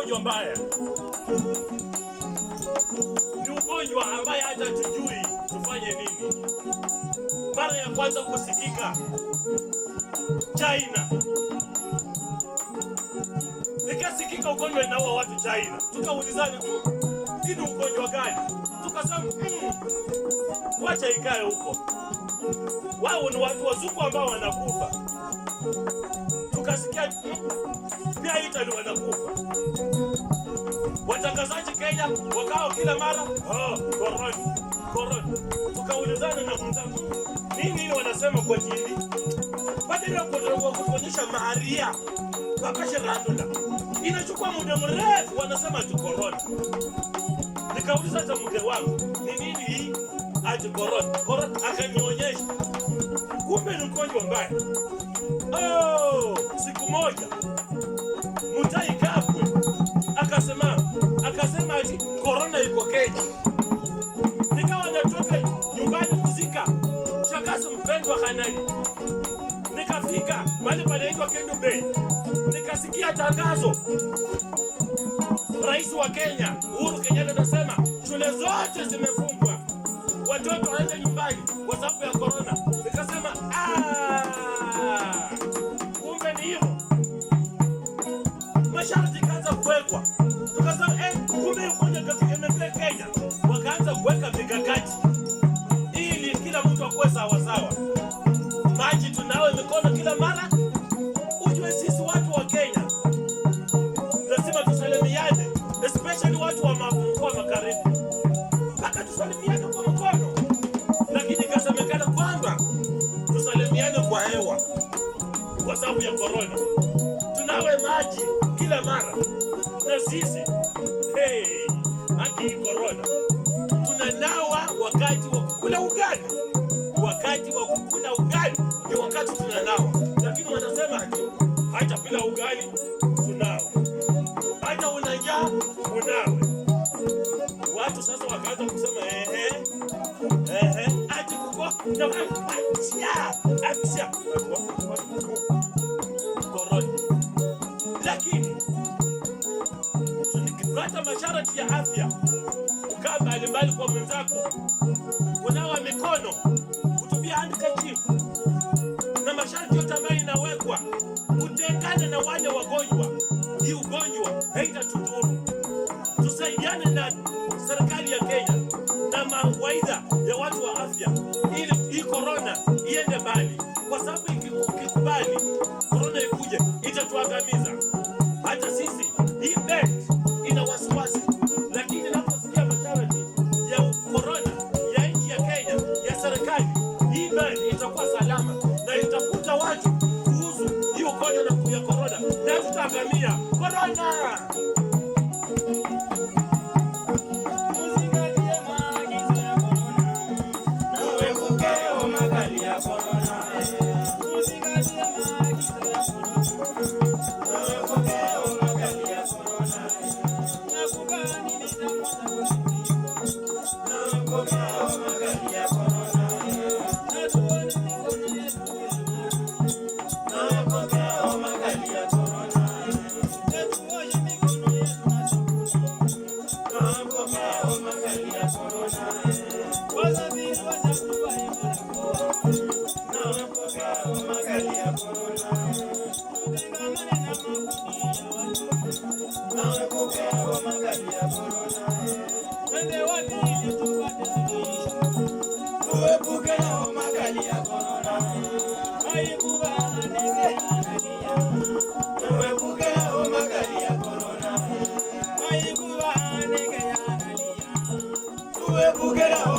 ugonjwa mbaya, ni ugonjwa ambaye hata tujui tufanye nini. Mara ya kwanza kusikika China, nikasikika ugonjwa inaua watu China, tukaulizana hii ni ugonjwa gani? Tukasema wacha ikae huko, wao ni watu wazungu ambao wanakufa. Tukasikia pia Italy wanakufa. Watangazaji Kenya wakao kila mara korona. Tukaulizana na mwenzangu nini wanasema kwa TV, badala ya kuonyesha Maria wakashirandula, inachukua muda mrefu, wanasema ati korona. Nikauliza hata mke wangu ni nini hii ati korona. Akanionyesha, kumbe ni ugonjwa mbaya. Siku moja Mutahi Kagwe akasema ati korona iko Kenya. Nikawa natoka nyumbani kuzika shangazi mpendwa Hanani, nikafika mahali panaitwa Kendu Bay, nikasikia tangazo, Rais wa Kenya Uhuru Kenyatta anasema shule zote zimefungwa, watoto waende nyumbani kwa sababu ya korona. Nikasema kumbe ni hivyo. Masharti kaanza kuwekwa, tukasema kumbe ugonjwa imefika Kenya. Wakaanza kuweka mikakati ili kila mtu akuwe sawa sawa. Maji tunawe mikono kila mara. Ujue sisi watu wa Kenya lazima tusalimiane, especially watu wa mkoa magharibi, mpaka tusalimiane kwa mkono. Lakini ikasemekana kwamba tusalimiane kwa hewa kwa sababu ya korona. Tunawe maji kila mara, na sisi hadi korona tunanawa wakati wa kukula ugali. Wakati wa kukula ugali ni wakati tunanawa, lakini wanasema hata bila ugali tunawe, hata una njaa unawe. Watu sasa wakaanza kusema ati kuko na acha korona. Lakini tukifuata masharti ya afya, ukaa mbalimbali kwa mwenzako, kunawa mikono, kutumia handkerchief na masharti yote ambayo inawekwa, kutengana na wale wagonjwa. Hii ugonjwa haitatudhuru. Tusaidiane na serikali ya Kenya na mawaidha ya watu wa afya ili hii korona iende mbali, kwa sababu ikikubali korona ikuje itatuangamiza. Hata sisi hii bet ina wasiwasi, lakini naposikia masharti ya korona ya nchi ya Kenya ya serikali, hii bet itakuwa salama na itafuta watu kuhusu hii ugonjwa ya korona, na tutaangamia korona. Get out!